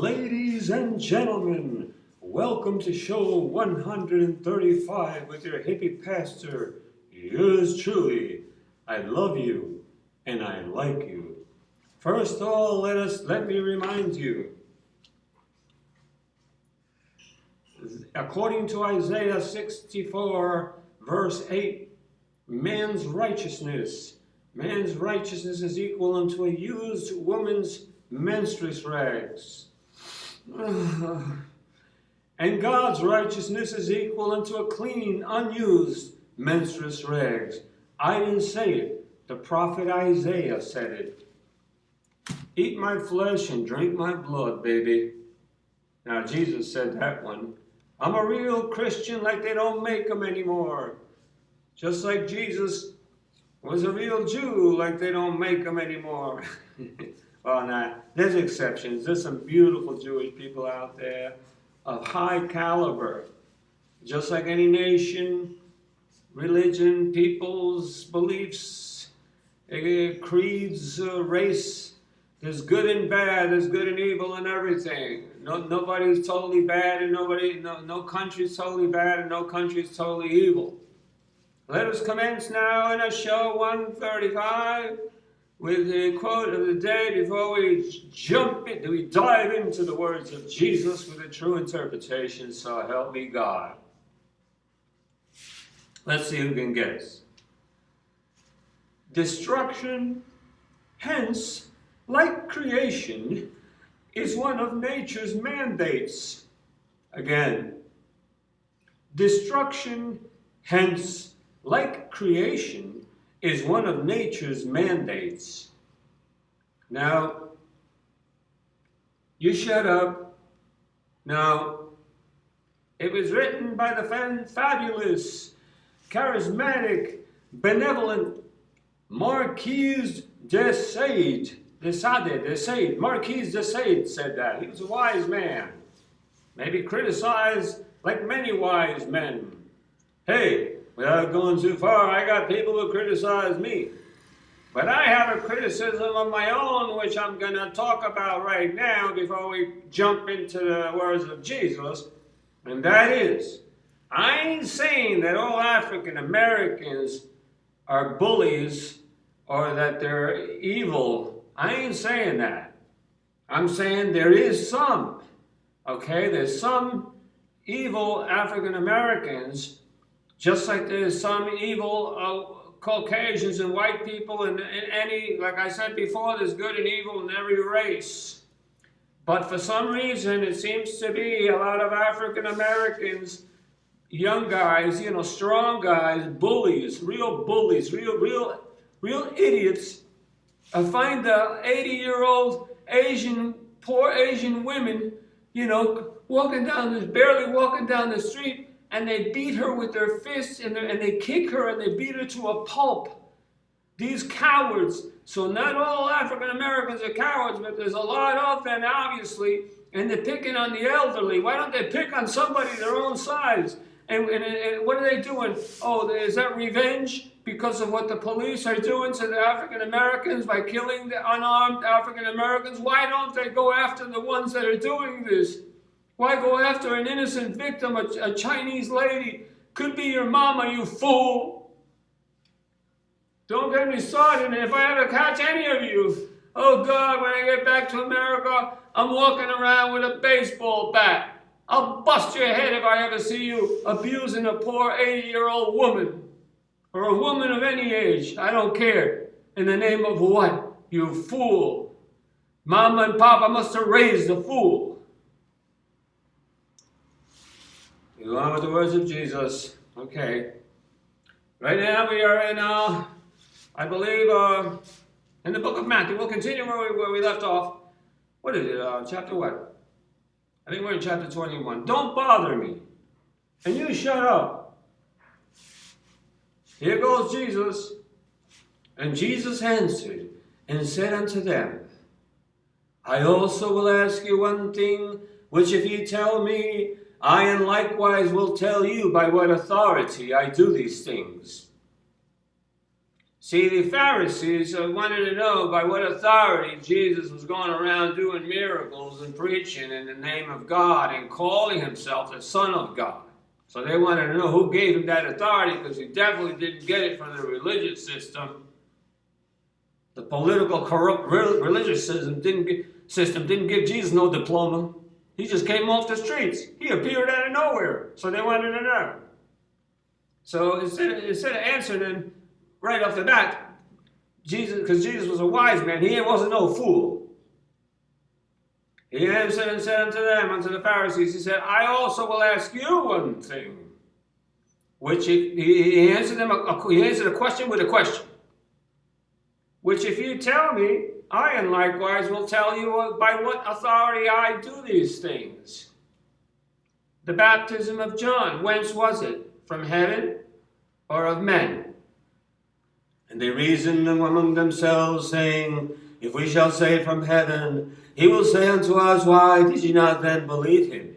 Ladies and gentlemen, welcome to show 135 with your hippie pastor, yours truly. I love you and I like you. First of all, let me remind you, according to Isaiah 64 verse 8, man's righteousness is equal unto a used woman's menstruous rags. And God's righteousness is equal unto a clean, unused menstruous rags. I didn't say it. The prophet Isaiah said it. Eat my flesh and drink my blood, baby. Now, Jesus said that one. I'm a real Christian like they don't make them anymore. Just like Jesus was a real Jew like they don't make them anymore. Well, now, there's exceptions. There's some beautiful Jewish people out there of high caliber. Just like any nation, religion, people's beliefs, creeds, race, there's good and bad, there's good and evil and everything. Nobody's totally bad and no country's totally bad and no country's totally evil. Let us commence now in a show 135 with the quote of the day before we dive into the words of Jesus with a true interpretation. So help me God. Let's see who can guess. Destruction, hence, like creation, is one of nature's mandates. Again, destruction, hence, like creation, is one of nature's mandates. Now, you shut up. Now, it was written by the fabulous, charismatic, benevolent Marquis de Sade. Marquis de Sade said that. He was a wise man. Maybe criticized like many wise men. Hey, without going too far, I got people who criticize me. But I have a criticism of my own, which I'm going to talk about right now before we jump into the words of Jesus. And that is, I ain't saying that all African Americans are bullies or that they're evil. I ain't saying that. I'm saying there is some. Okay, there's some evil African Americans, just like there's some evil Caucasians and white people and any, like I said before, there's good and evil in every race. But for some reason, it seems to be a lot of African Americans, young guys, strong guys, bullies, real idiots, find the 80-year-old poor Asian women, barely walking down the street, and they beat her with their fists, and they kick her, and they beat her to a pulp. These cowards. So not all African Americans are cowards, but there's a lot of them, obviously, and they're picking on the elderly. Why don't they pick on somebody their own size? And what are they doing? Oh, is that revenge because of what the police are doing to the African Americans by killing the unarmed African Americans? Why don't they go after the ones that are doing this? Why go after an innocent victim, a Chinese lady? Could be your mama, you fool. Don't get me started. And if I ever catch any of you, oh God, when I get back to America, I'm walking around with a baseball bat. I'll bust your head if I ever see you abusing a poor 80-year-old woman. Or a woman of any age. I don't care. In the name of what? You fool. Mama and Papa must have raised a fool. You on with the words of Jesus. Okay. Right now we are in, I believe, in the book of Matthew. We'll continue where we left off. What is it? Chapter what? I think we're in chapter 21. Don't bother me. And you shut up. Here goes Jesus. And Jesus answered and said unto them, I also will ask you one thing, which if ye tell me, I and likewise will tell you by what authority I do these things. See, the Pharisees wanted to know by what authority Jesus was going around doing miracles and preaching in the name of God and calling himself the Son of God. So they wanted to know who gave him that authority, because he definitely didn't get it from the religious system. The political, corrupt religious system didn't give Jesus no diploma. He just came off the streets. He appeared out of nowhere. So they wanted to know. So instead of answering them right off the bat, because Jesus was a wise man, he wasn't no fool. He answered and said unto them, unto the Pharisees, he said, I also will ask you one thing. Which he answered them. He answered a question with a question. Which if you tell me, I and likewise will tell you by what authority I do these things. The baptism of John, whence was it? From heaven or of men? And they reasoned among themselves, saying, if we shall say from heaven, he will say unto us, why did ye not then believe him?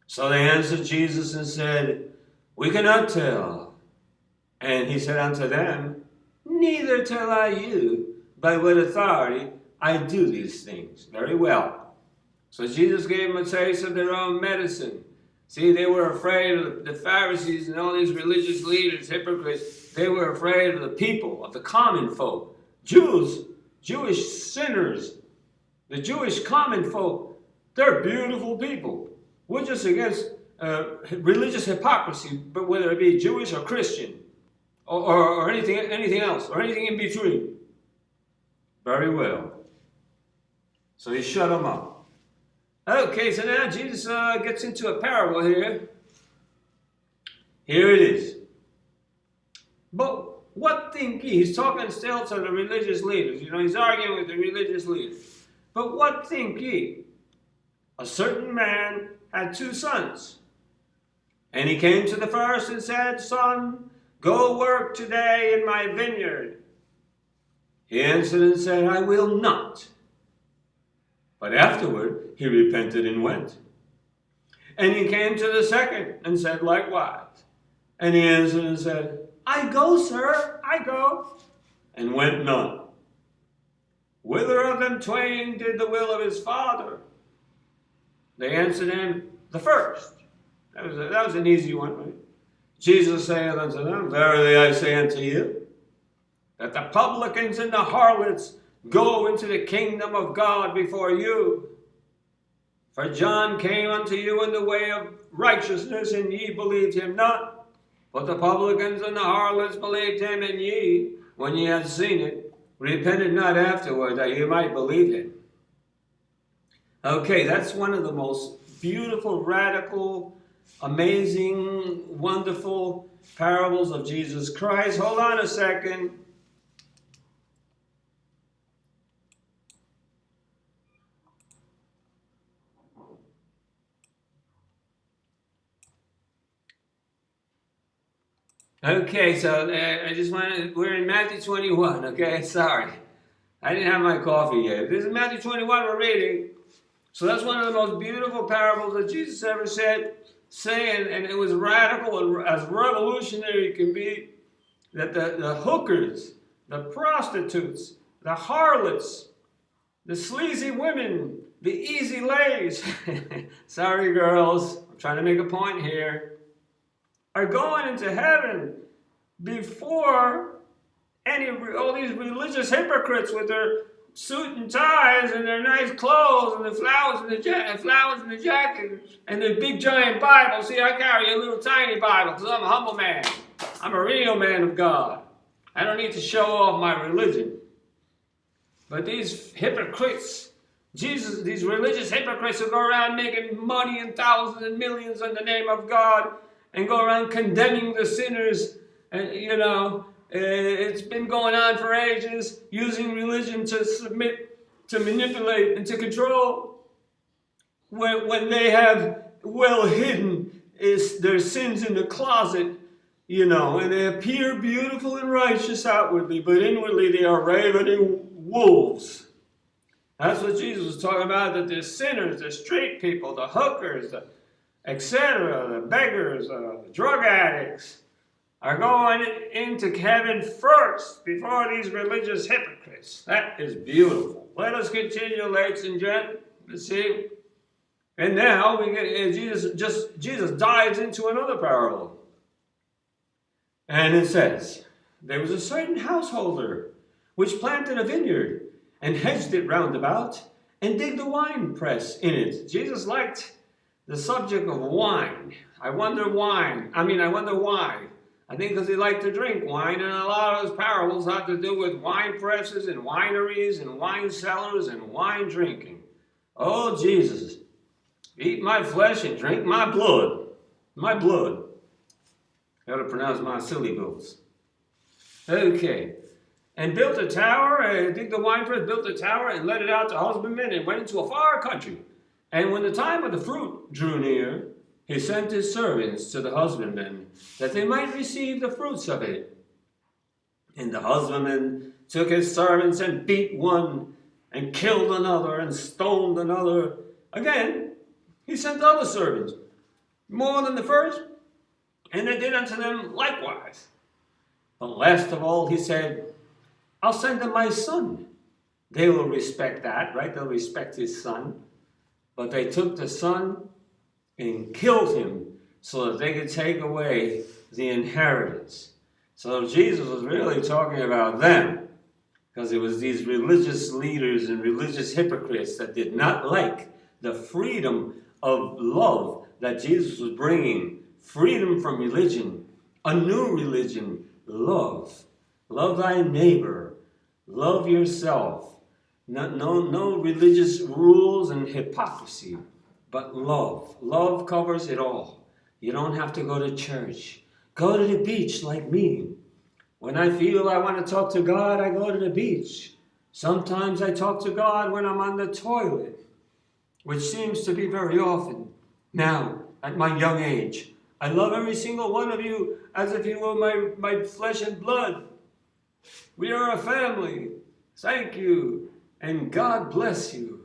So they answered Jesus and said, we cannot tell. And he said unto them, neither tell I you by what authority I do these things. Very well. So Jesus gave them a taste of their own medicine. See, they were afraid of the Pharisees and all these religious leaders, hypocrites. They were afraid of the people, of the common folk. Jews, Jewish sinners, the Jewish common folk, they're beautiful people. We're just against religious hypocrisy, but whether it be Jewish or Christian, or anything else, or anything in between. Very well. So he shut them up. Okay, so now Jesus gets into a parable here. Here it is. But what think ye? He's talking still to the religious leaders. You know, he's arguing with the religious leaders. But what think ye? A certain man had 2 sons. And he came to the first and said, Son, go work today in my vineyard. He answered and said, I will not. But afterward he repented and went. And he came to the second and said likewise. And he answered and said, I go, sir, I go. And went not. Whither of them twain did the will of his father? They answered him, the first. That was an easy one, right? Jesus saith unto them, verily I say unto you, that the publicans and the harlots go into the kingdom of God before you. For John came unto you in the way of righteousness, and ye believed him not. But the publicans and the harlots believed him, and ye, when ye had seen it, repented not afterward, that ye might believe him. Okay, that's one of the most beautiful, radical, amazing, wonderful parables of Jesus Christ. Hold on a second. Okay, so we're in Matthew 21, okay? Sorry. I didn't have my coffee yet. This is Matthew 21 we're reading. So that's one of the most beautiful parables that Jesus ever said, and it was radical and as revolutionary it can be, that the hookers, the prostitutes, the harlots, the sleazy women, the easy lays, sorry girls, I'm trying to make a point here, are going into heaven before all these religious hypocrites with their suit and ties and their nice clothes and the flowers in the jacket and the big giant Bible. See, I carry a little tiny Bible because I'm a humble man. I'm a real man of God. I don't need to show off my religion. But these hypocrites, these religious hypocrites who go around making money and thousands and millions in the name of God and go around condemning the sinners, and it's been going on for ages, using religion to submit, to manipulate, and to control. When they have well hidden their sins in the closet, and they appear beautiful and righteous outwardly, but inwardly they are ravening wolves. That's what Jesus was talking about, that the sinners, the street people, the hookers, etc., the beggars, the drug addicts, are going into heaven first before these religious hypocrites. That is beautiful. Let us continue, ladies and gentlemen. Let's see. And now we get Jesus dives into another parable. And it says, there was a certain householder which planted a vineyard and hedged it round about and digged a wine press in it. Jesus liked the subject of wine. I wonder why. I think because he liked to drink wine, and a lot of his parables have to do with wine presses and wineries and wine cellars and wine drinking. Oh, Jesus, eat my flesh and drink my blood. My blood. How to pronounce my syllables. Okay. And built a tower, digged the wine press, built a tower, and let it out to husbandmen, and went into a far country. And when the time of the fruit drew near, he sent his servants to the husbandmen, that they might receive the fruits of it. And the husbandman took his servants and beat one, and killed another, and stoned another. Again, he sent other servants, more than the first, and they did unto them likewise. But last of all, he said, I'll send them my son. They will respect that, right? They'll respect his son. But they took the son and killed him so that they could take away the inheritance. So Jesus was really talking about them, because it was these religious leaders and religious hypocrites that did not like the freedom of love that Jesus was bringing. Freedom from religion, a new religion, love. Love thy neighbor. Love yourself. No religious rules and hypocrisy, but love. Love covers it all. You don't have to go to church. Go to the beach like me. When I feel I want to talk to God, I go to the beach. Sometimes I talk to God when I'm on the toilet, which seems to be very often now at my young age. I love every single one of you as if you were my flesh and blood. We are a family. Thank you, and God bless you.